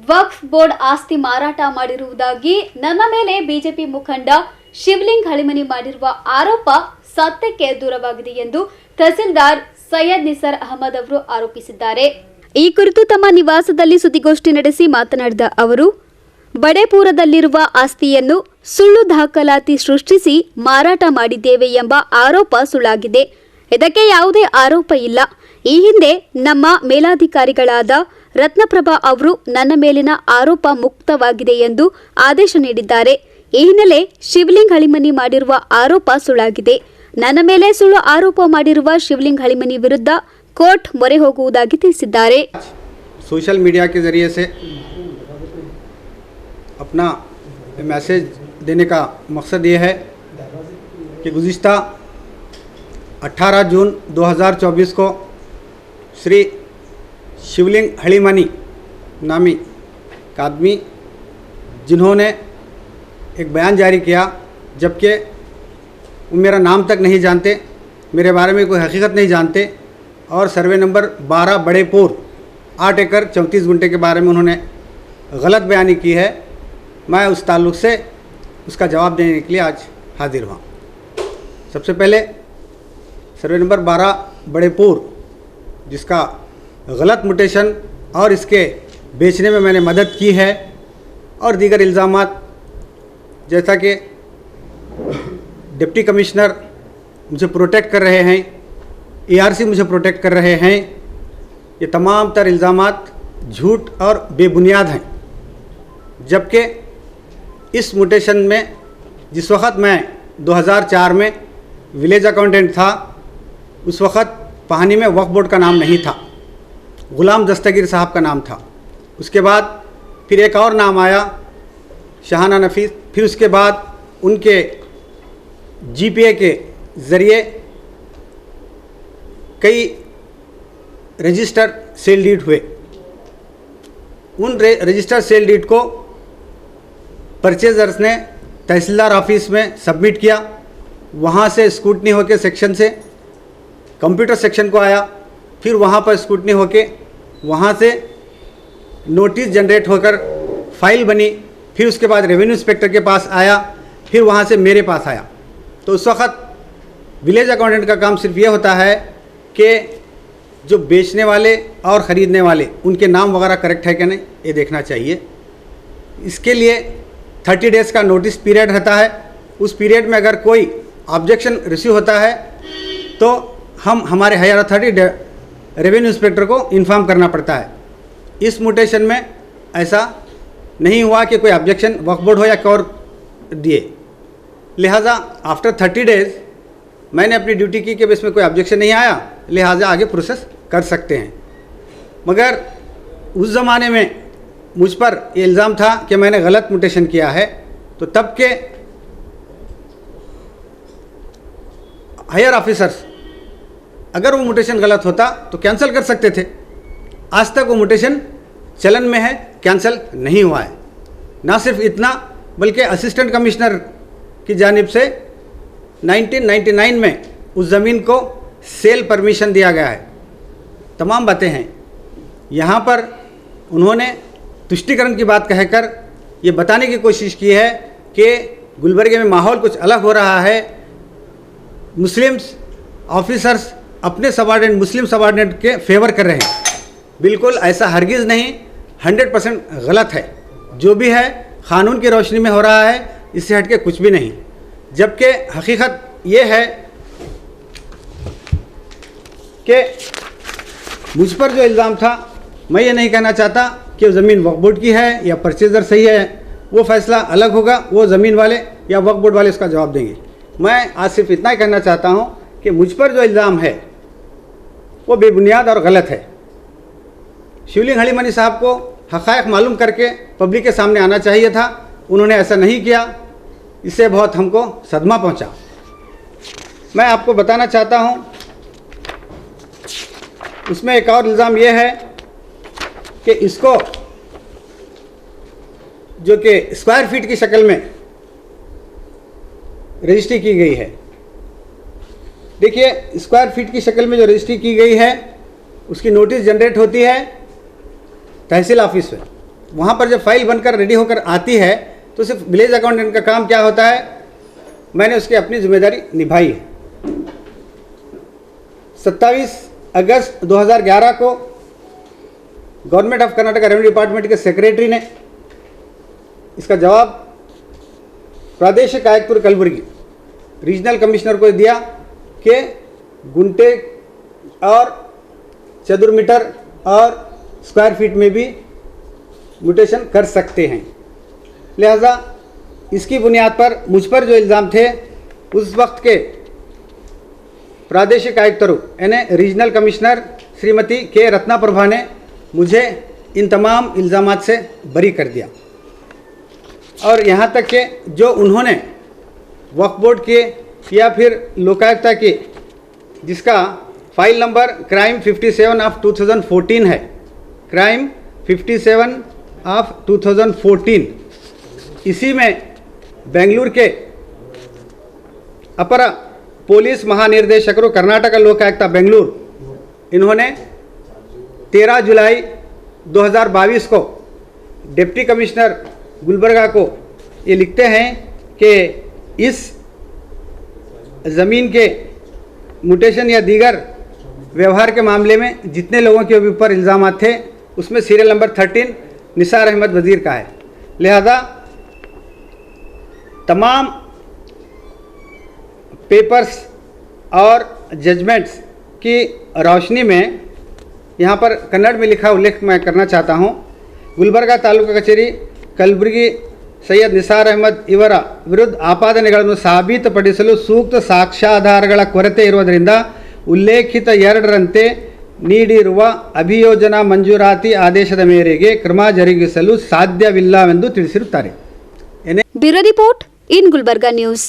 ವಕ್ಫ್ board ಆಸ್ತಿ ಮಾರಾಟ ಮಾಡಿರುವುದಾಗಿ ನನ್ನ ಮೇಲೆ ಬಿಜೆಪಿ ಮುಖಂಡ ಶಿವಲಿಂಗ್ ಹಳಿಮನಿ ಮಾಡಿರುವ ಆರೋಪ ಸತ್ಯಕ್ಕೆ ದೂರವಾಗಿದೆ ಎಂದು ತಹಸೀಲ್ದಾರ್ ಸೈಯದ್ ನಿಸಾರ್ ಅಹಮದ್ ಅವರು ಆರೋಪಿಸಿದ್ದಾರೆ. ಈ ಕುರಿತು ತಮ್ಮ ನಿವಾಸದಲ್ಲಿ ಸುದ್ದಿಗೋಷ್ಠಿ ನಡೆಸಿ ಮಾತನಾಡಿದ ಅವರು, ಬಡೇಪುರದಲ್ಲಿರುವ ಆಸ್ತಿಯನ್ನು ಸುಳ್ಳು ದಾಖಲಾತಿ ಸೃಷ್ಟಿಸಿ ಮಾರಾಟ ಮಾಡಿದ್ದೇವೆ ಎಂಬ ಆರೋಪ ಸುಳ್ಳಾಗಿದೆ. ಇದಕ್ಕೆ ಯಾವುದೇ ಆರೋಪ ಇಲ್ಲ. ಈ ಹಿಂದೆ ನಮ್ಮ ಮೇಲಾಧಿಕಾರಿಗಳಾದ ರತ್ನಪ್ರಭಾ ಅವರು ನನ್ನ ಮೇಲಿನ ಆರೋಪ ಮುಕ್ತವಾಗಿದೆ ಎಂದು ಆದೇಶ ನೀಡಿದ್ದಾರೆ. ಈ ಹಿನ್ನೆಲೆ ಶಿವಲಿಂಗ್ ಹಳಿಮನಿ ಮಾಡಿರುವ ಆರೋಪ ಸುಳ್ಳಾಗಿದೆ. ನನ್ನ ಮೇಲೆ ಸುಳ್ಳು ಆರೋಪ ಮಾಡಿರುವ ಶಿವಲಿಂಗ್ ಹಳಿಮನಿ ವಿರುದ್ಧ कोर्ट ಮೊರೆ ಹೋಗುವುದಾಗಿ ತಿಳಿಸಿದ್ದಾರೆ. सोशल मीडिया के ज़रिए से अपना मैसेज देने का मकसद ये है कि गुज़िश्ता 18 जून 2024 को श्री शिवलिंग हळीमनी नामी आदमी जिन्होंने एक बयान जारी किया, जबकि वो मेरा नाम तक नहीं जानते, मेरे बारे में कोई हकीकत नहीं जानते और सर्वे नंबर 12 बड़ेपुर 8 एकड़ 34 गुंठे के बारे में उन्होंने गलत बयानी की है। मैं उस ताल्लुक़ से उसका जवाब देने के लिए आज हाजिर हुआ। सबसे पहले सर्वे नंबर 12 बड़ेपुर जिसका गलत म्यूटेशन और इसके बेचने में मैंने मदद की है और दीगर इल्ज़ामात जैसा कि डिप्टी कमिश्नर मुझे प्रोटेक्ट कर रहे हैं, ARC मुझे प्रोटेक्ट कर रहे हैं, ये तमाम तर इल्ज़ामात झूठ और बेबुनियाद हैं। जबकि इस म्यूटेशन में जिस वक्त मैं 2004 में विलेज अकाउंटेंट था, उस वक्त पानी में वक्फ बोर्ड का नाम नहीं था, गुलाम दस्तगीर साहब का नाम था। उसके बाद फिर एक और नाम आया शाहाना नफीस, फिर उसके बाद उनके GPA के ज़रिए कई रजिस्टर सेल डीड हुए। उन रजिस्टर सेल डीड को परचेजर्स ने तहसीलदार ऑफिस में सबमिट किया, वहाँ से स्क्रूटनी होके सेक्शन से कंप्यूटर सेक्शन को आया, फिर वहाँ पर स्क्रूटनी होके वहाँ से नोटिस जनरेट होकर फाइल बनी, फिर उसके बाद रेवेन्यू इंस्पेक्टर के पास आया, फिर वहाँ से मेरे पास आया। तो उस वक्त विलेज अकाउंटेंट का काम सिर्फ ये होता है कि जो बेचने वाले और ख़रीदने वाले उनके नाम वगैरह करेक्ट है कि नहीं ये देखना चाहिए। इसके लिए 30 डेज़ का नोटिस पीरियड रहता है। उस पीरियड में अगर कोई ऑब्जेक्शन रिसीव होता है तो हम हमारे हायर अथॉरिटी रेवेन्यू इंस्पेक्टर को इन्फॉर्म करना पड़ता है। इस म्यूटेशन में ऐसा नहीं हुआ कि कोई ऑब्जेक्शन वक्फ बोर्ड हो या और दिए, लिहाजा आफ्टर 30 डेज़ मैंने अपनी ड्यूटी की कि इसमें कोई ऑब्जेक्शन नहीं आया, लिहाजा आगे प्रोसेस कर सकते हैं। मगर उस ज़माने में मुझ पर ये इल्ज़ाम था कि मैंने गलत म्यूटेशन किया है, तो तब के हायर ऑफिसर्स अगर वो म्यूटेशन गलत होता तो कैंसिल कर सकते थे। आज तक वो म्यूटेशन चलन में है, कैंसिल नहीं हुआ है। ना सिर्फ इतना बल्कि असिस्टेंट कमिश्नर की जानिब से 1999 में उस ज़मीन को सेल परमिशन दिया गया है। तमाम बातें हैं। यहाँ पर उन्होंने तुष्टिकरण की बात कहकर ये बताने की कोशिश की है कि गुलबर्गे में माहौल कुछ अलग हो रहा है, मुस्लिम्स ऑफिसर्स अपने सबॉर्डिनेट मुस्लिम सबॉर्डिनेट के फेवर कर रहे हैं। बिल्कुल ऐसा हरगिज़ नहीं, 100% गलत है। जो भी है क़ानून की रोशनी में हो रहा है, इससे हट के कुछ भी नहीं। जबकि हकीकत ये है कि मुझ पर जो इल्ज़ाम था, मैं ये नहीं कहना चाहता कि ज़मीन वक्फ बोर्ड की है या परचेज़र सही है, वो फ़ैसला अलग होगा, वो ज़मीन वाले या वक्फ बोर्ड वाले उसका जवाब देंगे। मैं आज सिर्फ इतना ही कहना चाहता हूँ कि मुझ पर जो इल्ज़ाम है वो बेबुनियाद और गलत है। शिवलिंग हळीमनी साहब को हक़ाइक़ मालूम करके पब्लिक के सामने आना चाहिए था, उन्होंने ऐसा नहीं किया, इससे बहुत हमको सदमा पहुंचा। मैं आपको बताना चाहता हूं, उसमें एक और इल्ज़ाम यह है कि इसको जो कि स्क्वायर फीट की शक्ल में रजिस्ट्री की गई है। देखिए, स्क्वायर फीट की शक्ल में जो रजिस्ट्री की गई है उसकी नोटिस जनरेट होती है तहसील ऑफिस में, वहाँ पर जब फाइल बनकर रेडी होकर आती है तो सिर्फ विलेज अकाउंटेंट का काम क्या होता है, मैंने उसकी अपनी जिम्मेदारी निभाई है। 27 अगस्त 2011 को government of Karnataka revenue department के सेक्रेटरी ने इसका जवाब प्रादेशिक आयुक्त कलबुर्गी रीजनल कमिश्नर को दिया कि गुंटे और चदुर मीटर और स्क्वायर फीट में भी म्यूटेशन कर सकते हैं। लिहाजा इसकी बुनियाद पर मुझ पर जो इल्ज़ाम थे उस वक्त के प्रादेशिक आयुक्तों यानी रीजनल कमिश्नर श्रीमती के रत्नाप्रभा ने मुझे इन तमाम इल्ज़ामात से बरी कर दिया और यहाँ तक कि जो उन्होंने वक्फ बोर्ड के या फिर लोकायुक्ता के जिसका फाइल नंबर क्राइम 57 ऑफ 2014 है, क्राइम 57 ऑफ 2014, इसी में बेंगलुरु के अपर पुलिस महानिर्देशक कर्नाटक लोकायुक्ता बेंगलुरु, इन्होंने 13 जुलाई 2022 को डिप्टी कमिश्नर गुलबर्गा को ये लिखते हैं कि इस ज़मीन के म्यूटेशन या दीगर व्यवहार के मामले में जितने लोगों के ऊपर इल्ज़ामात थे उसमें सीरियल नंबर 13 निसार अहमद वज़ीर का है। लिहाजा तमाम पेपर्स और जजमेंट्स की रोशनी में यहाँ पर कन्नड़ में लिखा उल्लेख मैं करना चाहता हूँ। गुलबर्गा तालूका कचೇರಿ ಕಲಬುರಗಿ ಸೈಯದ್ ನಿಸಾರ್ ಅಹಮದ್ ಇವರ ವಿರುದ್ಧ ಆಪಾದನೆಗಳನ್ನು ಸಾಬೀತುಪಡಿಸಲು ಸೂಕ್ತ ಸಾಕ್ಷ್ಯಾಧಾರಗಳ ಕೊರತೆ ಇರುವುದರಿಂದ ಉಲ್ಲೇಖಿತ 2ರಂತೆ ನೀಡಿರುವ ಅಭಿಯೋಜನಾ ಮಂಜೂರಾತಿ ಆದೇಶದ ಮೇರೆಗೆ ಕ್ರಮ ಜರುಗಿಸಲು ಸಾಧ್ಯವಿಲ್ಲವೆಂದು ತಿಳಿಸಿರುತ್ತಾರೆ। Bureau report in Gulbarga news.